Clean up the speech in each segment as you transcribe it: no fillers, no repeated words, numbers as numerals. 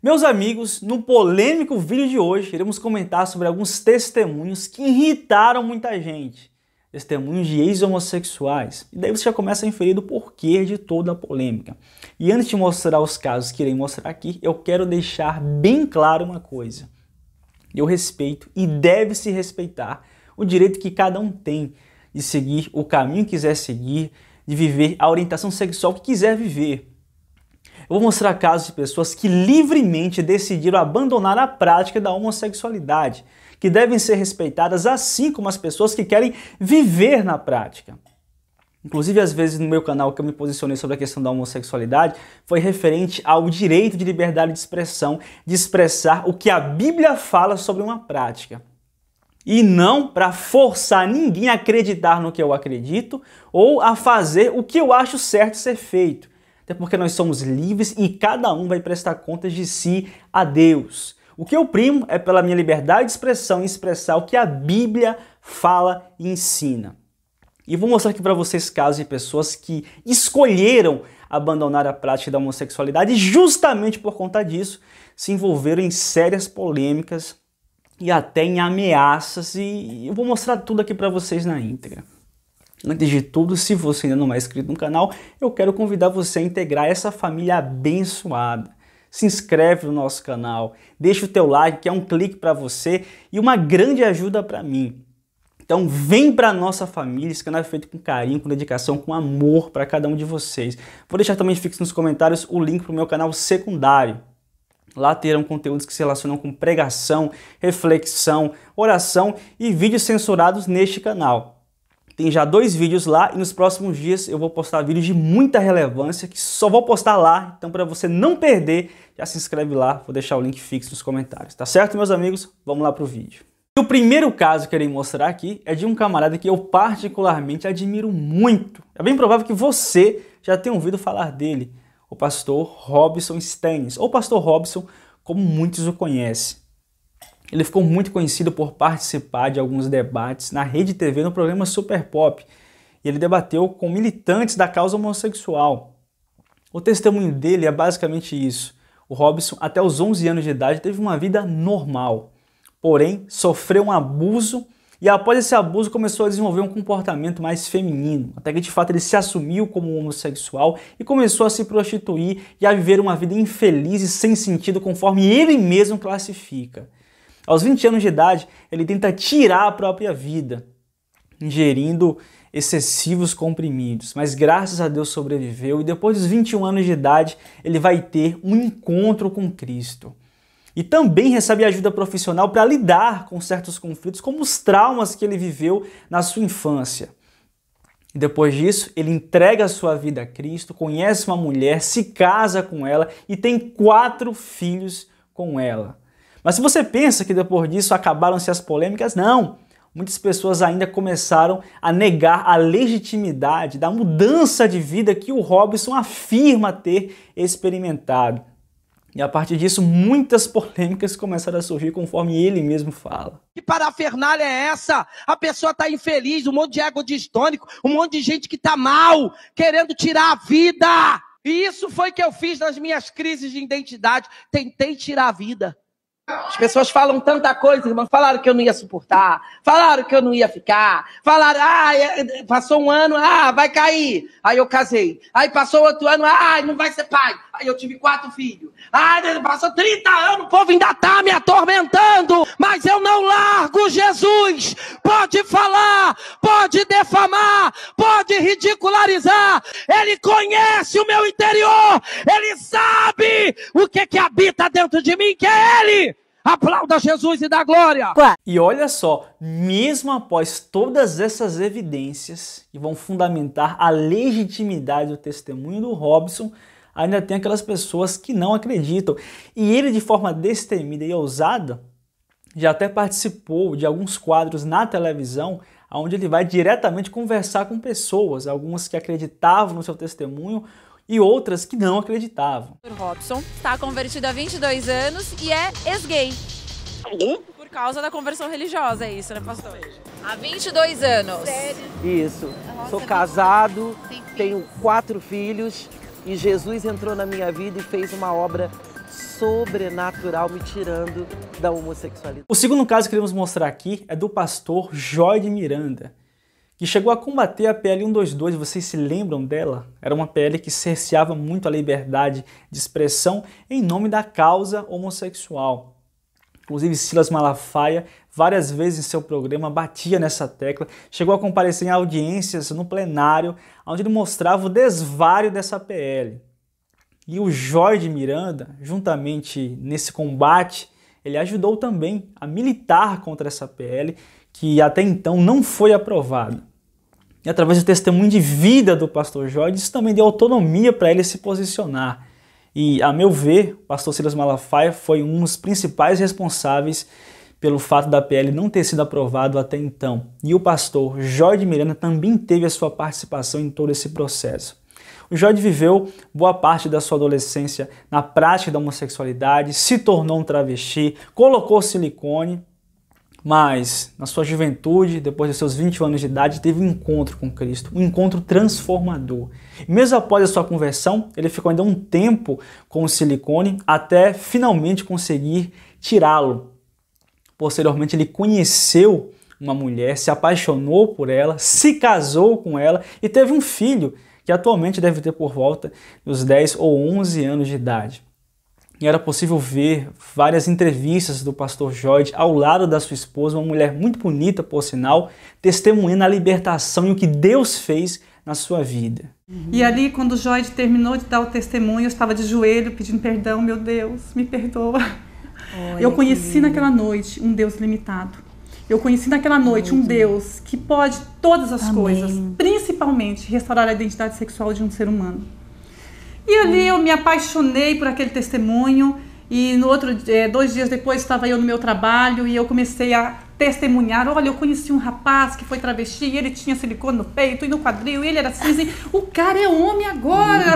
Meus amigos, no polêmico vídeo de hoje, iremos comentar sobre alguns testemunhos que irritaram muita gente. Testemunhos de ex-homossexuais. E daí você já começa a inferir o porquê de toda a polêmica. E antes de mostrar os casos que irei mostrar aqui, eu quero deixar bem claro uma coisa. Eu respeito e deve se respeitar o direito que cada um tem de seguir o caminho que quiser seguir, de viver a orientação sexual que quiser viver. Eu vou mostrar casos de pessoas que livremente decidiram abandonar a prática da homossexualidade, que devem ser respeitadas assim como as pessoas que querem viver na prática. Inclusive, às vezes no meu canal que eu me posicionei sobre a questão da homossexualidade foi referente ao direito de liberdade de expressão, de expressar o que a Bíblia fala sobre uma prática. E não para forçar ninguém a acreditar no que eu acredito ou a fazer o que eu acho certo ser feito. Até porque nós somos livres e cada um vai prestar contas de si a Deus. O que eu primo é pela minha liberdade de expressão e expressar o que a Bíblia fala e ensina. E vou mostrar aqui para vocês casos de pessoas que escolheram abandonar a prática da homossexualidade e justamente por conta disso se envolveram em sérias polêmicas e até em ameaças, e eu vou mostrar tudo aqui para vocês na íntegra. Antes de tudo, se você ainda não é inscrito no canal, eu quero convidar você a integrar essa família abençoada. Se inscreve no nosso canal, deixa o teu like, que é um clique para você e uma grande ajuda para mim. Então vem para a nossa família, esse canal é feito com carinho, com dedicação, com amor para cada um de vocês. Vou deixar também fixo nos comentários o link para o meu canal secundário. Lá terão conteúdos que se relacionam com pregação, reflexão, oração e vídeos censurados neste canal. Tem já 2 vídeos lá e nos próximos dias eu vou postar vídeos de muita relevância que só vou postar lá. Então, para você não perder, já se inscreve lá. Vou deixar o link fixo nos comentários. Tá certo, meus amigos? Vamos lá pro vídeo. E o primeiro caso que eu irei mostrar aqui é de um camarada que eu particularmente admiro muito. É bem provável que você já tenha ouvido falar dele. O pastor Robson Stennis, ou pastor Robson, como muitos o conhecem. Ele ficou muito conhecido por participar de alguns debates na Rede TV no programa Super Pop. E ele debateu com militantes da causa homossexual. O testemunho dele é basicamente isso. O Robson, até os 11 anos de idade, teve uma vida normal. Porém, sofreu um abuso e após esse abuso começou a desenvolver um comportamento mais feminino. Até que de fato ele se assumiu como homossexual e começou a se prostituir e a viver uma vida infeliz e sem sentido conforme ele mesmo classifica. Aos 20 anos de idade, ele tenta tirar a própria vida, ingerindo excessivos comprimidos, mas graças a Deus sobreviveu e depois dos 21 anos de idade, ele vai ter um encontro com Cristo. E também recebe ajuda profissional para lidar com certos conflitos, como os traumas que ele viveu na sua infância. E depois disso, ele entrega a sua vida a Cristo, conhece uma mulher, se casa com ela e tem 4 filhos com ela. Mas se você pensa que depois disso acabaram-se as polêmicas, não. Muitas pessoas ainda começaram a negar a legitimidade da mudança de vida que o Robson afirma ter experimentado. E a partir disso, muitas polêmicas começaram a surgir conforme ele mesmo fala. Que parafernália é essa? A pessoa tá infeliz, um monte de ego distônico, um monte de gente que tá mal, querendo tirar a vida. E isso foi que eu fiz nas minhas crises de identidade. Tentei tirar a vida. As pessoas falam tanta coisa, irmão. Falaram que eu não ia suportar. Falaram que eu não ia ficar. Falaram, passou um ano, vai cair. Aí eu casei. Aí passou outro ano, não vai ser pai. Aí eu tive 4 filhos. Passou 30 anos, o povo ainda tá me atormentando. Mas eu não largo Jesus. Pode falar, pode defamar, pode ridicularizar. Ele conhece o meu interior. Ele sabe o que habita dentro de mim, que é Ele. Aplauda Jesus e dá glória! E olha só, mesmo após todas essas evidências que vão fundamentar a legitimidade do testemunho do Robson, ainda tem aquelas pessoas que não acreditam. E ele, de forma destemida e ousada, já até participou de alguns quadros na televisão, onde ele vai diretamente conversar com pessoas, algumas que acreditavam no seu testemunho, e outras que não acreditavam. O Robson está convertido há 22 anos e é ex-gay. Por causa da conversão religiosa, é isso, né, pastor? Há 22 anos. Sério? Isso. Nossa, Sou casado, tenho 4 filhos e Jesus entrou na minha vida e fez uma obra sobrenatural me tirando da homossexualidade. O segundo caso que queremos mostrar aqui é do pastor Joy Miranda, que chegou a combater a PL 122, vocês se lembram dela? Era uma PL que cerceava muito a liberdade de expressão em nome da causa homossexual. Inclusive Silas Malafaia, várias vezes em seu programa, batia nessa tecla, chegou a comparecer em audiências no plenário, onde ele mostrava o desvario dessa PL. E o Joy Miranda, juntamente nesse combate, ele ajudou também a militar contra essa PL, que até então não foi aprovada. E através do testemunho de vida do pastor Joy, isso também deu autonomia para ele se posicionar. E, a meu ver, o pastor Silas Malafaia foi um dos principais responsáveis pelo fato da PL não ter sido aprovado até então. E o pastor Joy Miranda também teve a sua participação em todo esse processo. O Joy viveu boa parte da sua adolescência na prática da homossexualidade, se tornou um travesti, colocou silicone, mas na sua juventude, depois de seus 21 anos de idade, teve um encontro com Cristo, um encontro transformador. E mesmo após a sua conversão, ele ficou ainda um tempo com o silicone até finalmente conseguir tirá-lo. Posteriormente, ele conheceu uma mulher, se apaixonou por ela, se casou com ela e teve um filho que atualmente deve ter por volta dos 10 ou 11 anos de idade. E era possível ver várias entrevistas do pastor Joy ao lado da sua esposa, uma mulher muito bonita, por sinal, testemunhando a libertação e o que Deus fez na sua vida. E ali, quando o Joy terminou de dar o testemunho, eu estava de joelho pedindo perdão, meu Deus, me perdoa. Olha, eu conheci naquela noite um Deus limitado. Eu conheci naquela noite um Deus que pode todas as coisas, principalmente restaurar a identidade sexual de um ser humano. E ali eu me apaixonei por aquele testemunho e no outro 2 dias depois estava eu no meu trabalho e eu comecei a testemunhar. Olha, eu conheci um rapaz que foi travesti e ele tinha silicone no peito e no quadril e ele era assim, o cara é homem agora.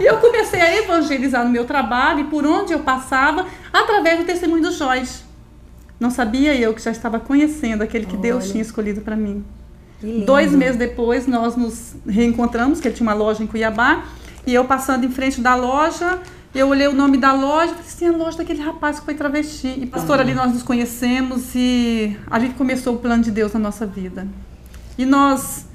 E eu comecei a evangelizar no meu trabalho e por onde eu passava, através do testemunho do Joy. Não sabia eu que já estava conhecendo aquele que Deus tinha escolhido para mim. 2 meses depois nós nos reencontramos, que ele tinha uma loja em Cuiabá. E eu passando em frente da loja, eu olhei o nome da loja, falei assim, a loja daquele rapaz que foi travesti. E pastor, ali nós nos conhecemos e a gente começou o plano de Deus na nossa vida. E nós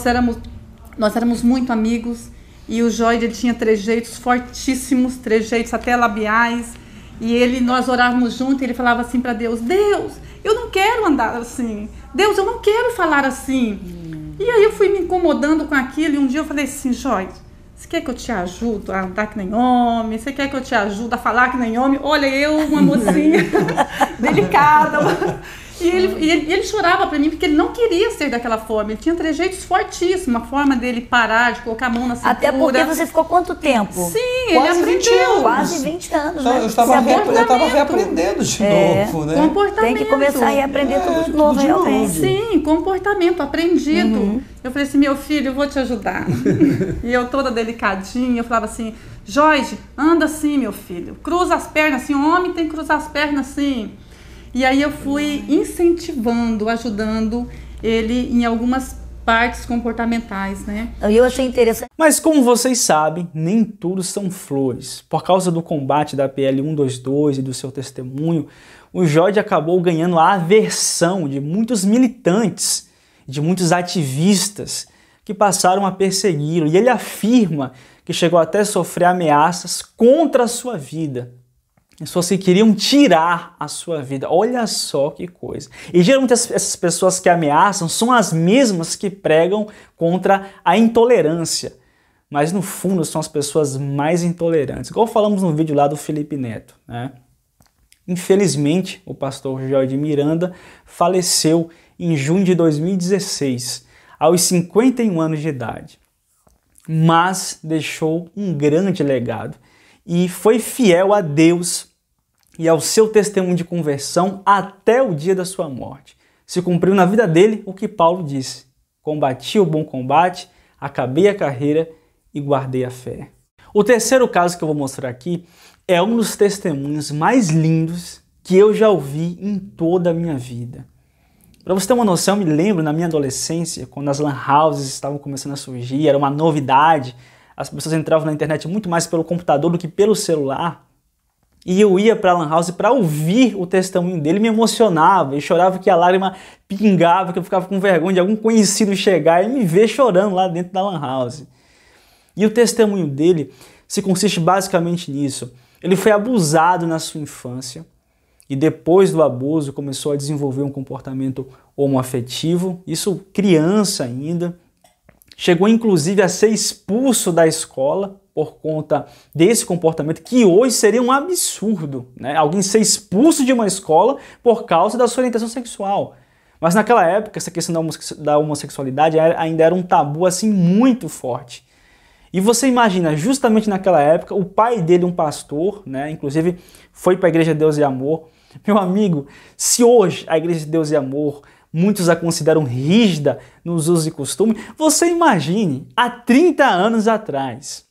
éramos muito amigos e o Joy, ele tinha trejeitos fortíssimos, trejeitos até labiais. E nós orávamos juntos e ele falava assim para Deus, Deus, eu não quero andar assim. Deus, eu não quero falar assim. E aí eu fui me incomodando com aquilo e um dia eu falei assim, Joy, você quer que eu te ajude a andar que nem homem? Você quer que eu te ajude a falar que nem homem? Olha, eu, uma mocinha delicada. E ele chorava para mim porque ele não queria ser daquela forma. Ele tinha trejeitos fortíssimos, a forma dele parar, de colocar a mão na cintura. Até porque você ficou quanto tempo? Sim, ele aprendeu. Quase 20 anos, né? Eu estava reaprendendo de novo, né? Comportamento. Tem que começar a reaprender tudo de novo, realmente. Sim, comportamento aprendido. Eu falei assim, meu filho, eu vou te ajudar. E eu toda delicadinha, eu falava assim, Jorge, anda assim, meu filho. Cruza as pernas assim, homem tem que cruzar as pernas assim. E aí eu fui incentivando, ajudando ele em algumas partes comportamentais, né? Eu achei interessante. Mas como vocês sabem, nem tudo são flores. Por causa do combate da PL 122 e do seu testemunho, o Joy acabou ganhando a aversão de muitos militantes, de muitos ativistas que passaram a persegui-lo. E ele afirma que chegou até a sofrer ameaças contra a sua vida. Pessoas que queriam tirar a sua vida. Olha só que coisa. E geralmente essas pessoas que ameaçam são as mesmas que pregam contra a intolerância. Mas no fundo são as pessoas mais intolerantes. Igual falamos no vídeo lá do Felipe Neto, né? Infelizmente, o pastor Joy Miranda faleceu em junho de 2016, aos 51 anos de idade. Mas deixou um grande legado. E foi fiel a Deus e ao seu testemunho de conversão até o dia da sua morte. Se cumpriu na vida dele o que Paulo disse: combati o bom combate, acabei a carreira e guardei a fé. O terceiro caso que eu vou mostrar aqui é um dos testemunhos mais lindos que eu já ouvi em toda a minha vida. Para você ter uma noção, eu me lembro na minha adolescência, quando as lan houses estavam começando a surgir, era uma novidade. As pessoas entravam na internet muito mais pelo computador do que pelo celular. E eu ia para a Lan House para ouvir o testemunho dele, me emocionava e chorava que a lágrima pingava, que eu ficava com vergonha de algum conhecido chegar e me ver chorando lá dentro da Lan House. E o testemunho dele se consiste basicamente nisso. Ele foi abusado na sua infância e depois do abuso começou a desenvolver um comportamento homoafetivo, isso criança ainda. Chegou inclusive a ser expulso da escola por conta desse comportamento, que hoje seria um absurdo, né? Alguém ser expulso de uma escola por causa da sua orientação sexual. Mas naquela época, essa questão da homossexualidade ainda era um tabu assim muito forte. E você imagina, justamente naquela época, o pai dele, um pastor, né? Inclusive foi para a Igreja de Deus e Amor. Meu amigo, se hoje a Igreja de Deus e Amor muitos a consideram rígida nos usos e costumes, você imagine há 30 anos atrás.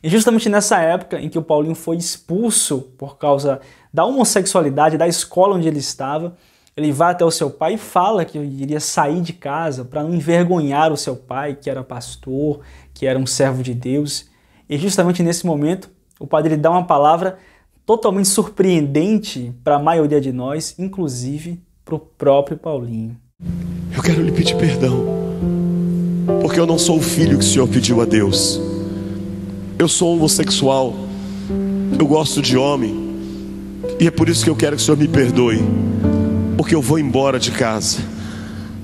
E justamente nessa época em que o Paulinho foi expulso por causa da homossexualidade da escola onde ele estava, ele vai até o seu pai e fala que iria sair de casa para não envergonhar o seu pai, que era pastor, que era um servo de Deus. E justamente nesse momento, o pai dele dá uma palavra totalmente surpreendente para a maioria de nós, inclusive para o próprio Paulinho. Eu quero lhe pedir perdão, porque eu não sou o filho que o Senhor pediu a Deus. Eu sou homossexual, eu gosto de homem, e é por isso que eu quero que o Senhor me perdoe, porque eu vou embora de casa,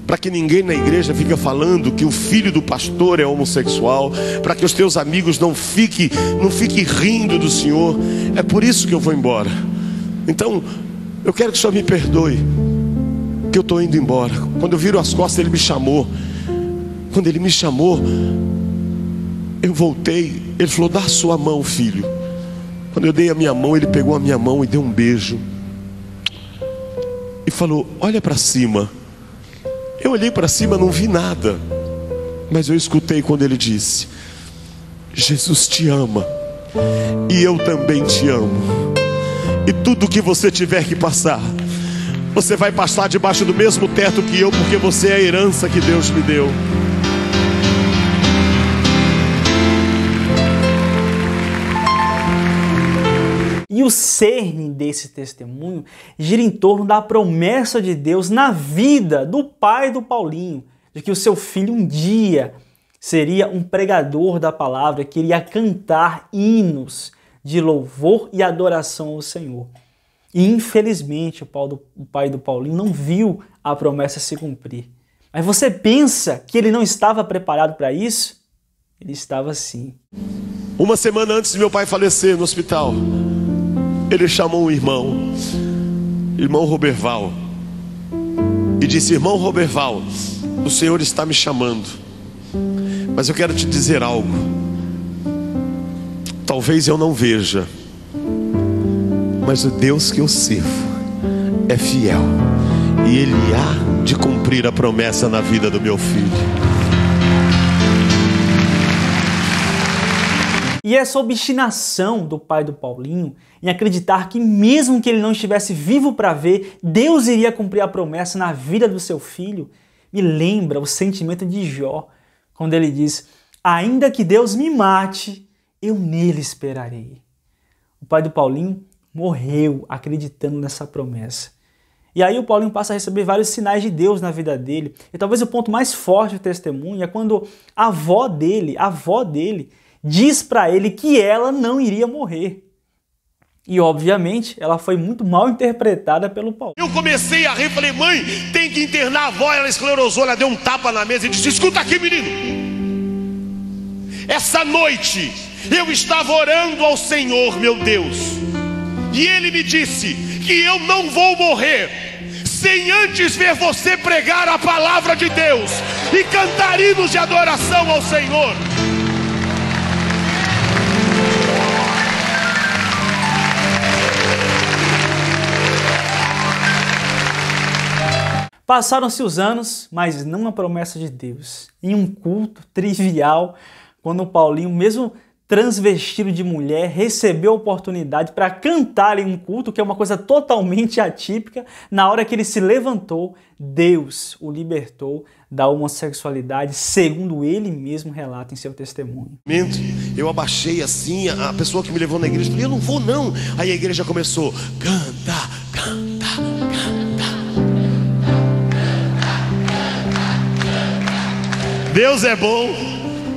para que ninguém na igreja fique falando que o filho do pastor é homossexual, para que os teus amigos não fiquem rindo do Senhor. É por isso que eu vou embora. Então, eu quero que o Senhor me perdoe, que eu estou indo embora. Quando eu viro as costas, ele me chamou. Quando ele me chamou, eu voltei. Ele falou: dá a sua mão, filho. Quando eu dei a minha mão, ele pegou a minha mão e deu um beijo e falou: olha para cima. Eu olhei para cima, não vi nada, mas eu escutei quando ele disse: Jesus te ama e eu também te amo, e tudo que você tiver que passar, você vai passar debaixo do mesmo teto que eu, porque você é a herança que Deus me deu. E o cerne desse testemunho gira em torno da promessa de Deus na vida do pai do Paulinho, de que o seu filho um dia seria um pregador da palavra, que iria cantar hinos de louvor e adoração ao Senhor. E infelizmente o pai do Paulinho não viu a promessa se cumprir. Mas você pensa que ele não estava preparado para isso? Ele estava sim. Uma semana antes de meu pai falecer no hospital, ele chamou um irmão Roberval, e disse: irmão Roberval, o Senhor está me chamando, mas eu quero te dizer algo. Talvez eu não veja, mas o Deus que eu sirvo é fiel, e Ele há de cumprir a promessa na vida do meu filho. E essa obstinação do pai do Paulinho em acreditar que mesmo que ele não estivesse vivo para ver, Deus iria cumprir a promessa na vida do seu filho, me lembra o sentimento de Jó, quando ele diz: ainda que Deus me mate, eu nele esperarei. O pai do Paulinho morreu acreditando nessa promessa. E aí o Paulinho passa a receber vários sinais de Deus na vida dele. E talvez o ponto mais forte do testemunho é quando a avó dele diz para ele que ela não iria morrer. E obviamente ela foi muito mal interpretada pelo Paulo. Eu comecei a rir, falei: mãe, tem que internar a avó. Ela esclerosou, ela deu um tapa na mesa e disse: escuta aqui, menino, essa noite eu estava orando ao Senhor, meu Deus, e Ele me disse que eu não vou morrer sem antes ver você pregar a palavra de Deus e cantar hinos de adoração ao Senhor. Passaram-se os anos, mas não a promessa de Deus. Em um culto trivial, quando o Paulinho, mesmo transvestido de mulher, recebeu a oportunidade para cantar em um culto, que é uma coisa totalmente atípica. Na hora que ele se levantou, Deus o libertou da homossexualidade, segundo ele mesmo relata em seu testemunho. Eu abaixei assim, a pessoa que me levou na igreja falou, eu não vou não. Aí a igreja começou, canta, canta, canta. Deus é bom,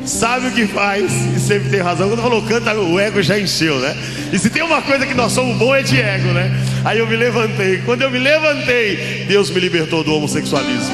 sabe o que faz e sempre tem razão. Quando falou canta, o ego já encheu, né? E se tem uma coisa que nós somos bons é de ego, né? Aí eu me levantei. Quando eu me levantei, Deus me libertou do homossexualismo.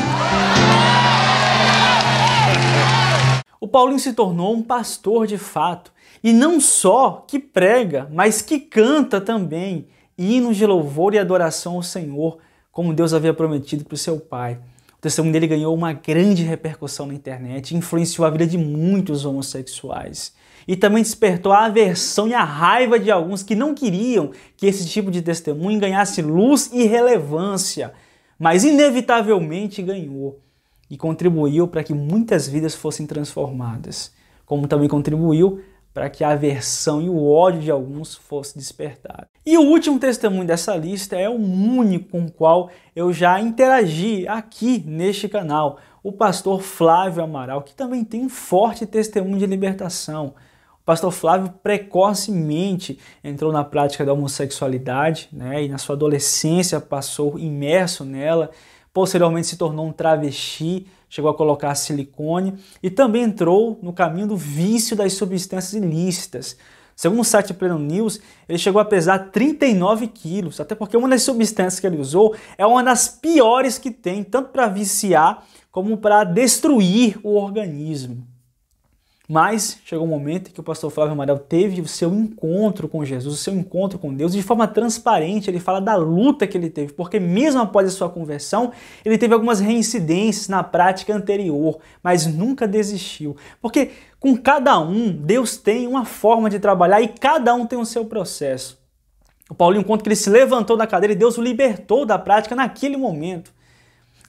O Paulinho se tornou um pastor de fato. E não só que prega, mas que canta também hinos de louvor e adoração ao Senhor, como Deus havia prometido para o seu pai. O testemunho dele ganhou uma grande repercussão na internet e influenciou a vida de muitos homossexuais. E também despertou a aversão e a raiva de alguns que não queriam que esse tipo de testemunho ganhasse luz e relevância, mas inevitavelmente ganhou e contribuiu para que muitas vidas fossem transformadas, como também contribuiu para que a aversão e o ódio de alguns fosse despertado. E o último testemunho dessa lista é o único com o qual eu já interagi aqui neste canal, o pastor Flávio Amaral, que também tem um forte testemunho de libertação. O pastor Flávio precocemente entrou na prática da homossexualidade, né, e na sua adolescência passou imerso nela, posteriormente se tornou um travesti, chegou a colocar silicone e também entrou no caminho do vício das substâncias ilícitas. Segundo o site Pleno News, ele chegou a pesar 39 quilos, até porque uma das substâncias que ele usou é uma das piores que tem, tanto para viciar como para destruir o organismo. Mas chegou um momento em que o pastor Flávio Amaral teve o seu encontro com Jesus, o seu encontro com Deus, e de forma transparente ele fala da luta que ele teve, porque mesmo após a sua conversão, ele teve algumas reincidências na prática anterior, mas nunca desistiu. Porque com cada um, Deus tem uma forma de trabalhar e cada um tem o seu processo. O Paulinho conta que ele se levantou da cadeira e Deus o libertou da prática naquele momento.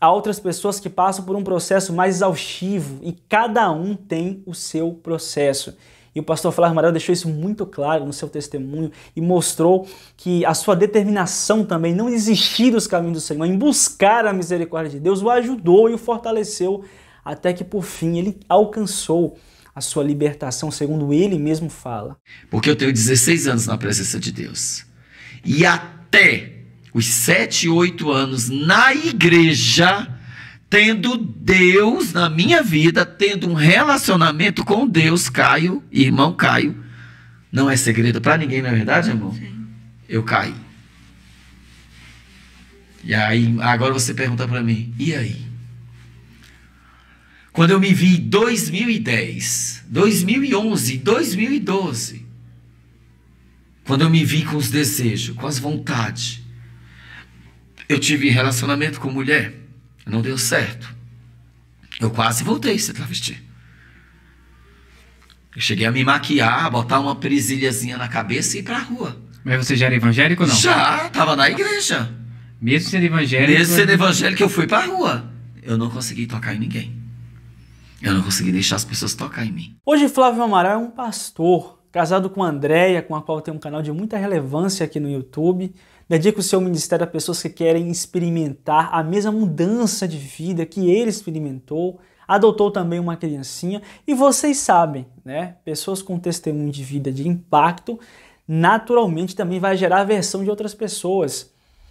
Há outras pessoas que passam por um processo mais exaustivo e cada um tem o seu processo. E o pastor Flávio Amaral deixou isso muito claro no seu testemunho e mostrou que a sua determinação também, não desistir dos caminhos do Senhor, em buscar a misericórdia de Deus, o ajudou e o fortaleceu até que por fim ele alcançou a sua libertação, segundo ele mesmo fala. Porque eu tenho 16 anos na presença de Deus. E até os 7, 8 anos na igreja, tendo Deus na minha vida, tendo um relacionamento com Deus, Caio, irmão Caio, não é segredo para ninguém, não é verdade, amor? Sim. Eu caí. E aí, agora você pergunta para mim, e aí? Quando eu me vi em 2010, 2011, 2012, quando eu me vi com os desejos, com as vontades, eu tive relacionamento com mulher, não deu certo. Eu quase voltei a ser travesti. Eu cheguei a me maquiar, botar uma presilhazinha na cabeça e ir pra rua. Mas você já era evangélico ou não? Já, tava na igreja. Mesmo sendo evangélico? Mesmo sendo evangélico, eu fui pra rua. Eu não consegui tocar em ninguém. Eu não consegui deixar as pessoas tocar em mim. Hoje Flávio Amaral é um pastor, casado com a Andréia, com a qual tem um canal de muita relevância aqui no YouTube. Dedica o seu ministério a pessoas que querem experimentar a mesma mudança de vida que ele experimentou. Adotou também uma criancinha. E vocês sabem, né? Pessoas com testemunho de vida de impacto, naturalmente também vai gerar aversão de outras pessoas.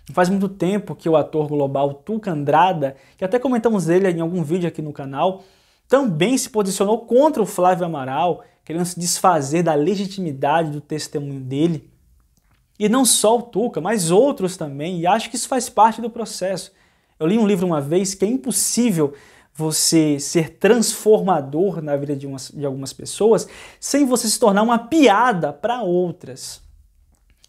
Não faz muito tempo que o ator global Tuca Andrada, que até comentamos dele em algum vídeo aqui no canal, também se posicionou contra o Flávio Amaral, querendo se desfazer da legitimidade do testemunho dele. E não só o Tuca, mas outros também, e acho que isso faz parte do processo. Eu li um livro uma vez que é impossível você ser transformador na vida de algumas pessoas sem você se tornar uma piada para outras.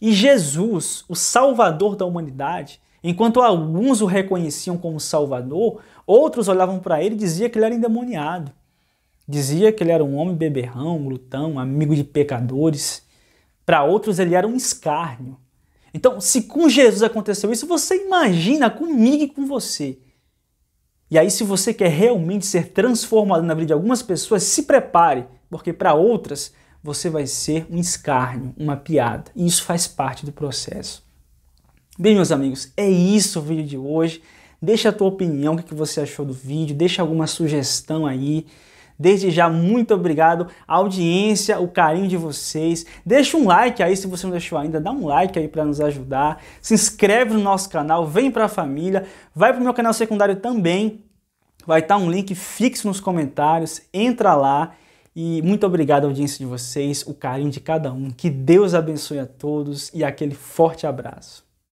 E Jesus, o Salvador da humanidade, enquanto alguns o reconheciam como Salvador, outros olhavam para ele e diziam que ele era endemoniado. Dizia que ele era um homem beberrão, glutão, amigo de pecadores. Para outros ele era um escárnio. Então, se com Jesus aconteceu isso, você imagina comigo e com você. E aí, se você quer realmente ser transformado na vida de algumas pessoas, se prepare, porque para outras você vai ser um escárnio, uma piada. E isso faz parte do processo. Bem, meus amigos, é isso o vídeo de hoje. Deixa a tua opinião, o que você achou do vídeo, deixa alguma sugestão aí. Desde já, muito obrigado, a audiência, o carinho de vocês. Deixa um like aí, se você não deixou ainda, dá um like aí para nos ajudar. Se inscreve no nosso canal, vem para a família. Vai para o meu canal secundário também. Vai estar um link fixo nos comentários. Entra lá. E muito obrigado à audiência de vocês, o carinho de cada um. Que Deus abençoe a todos e aquele forte abraço.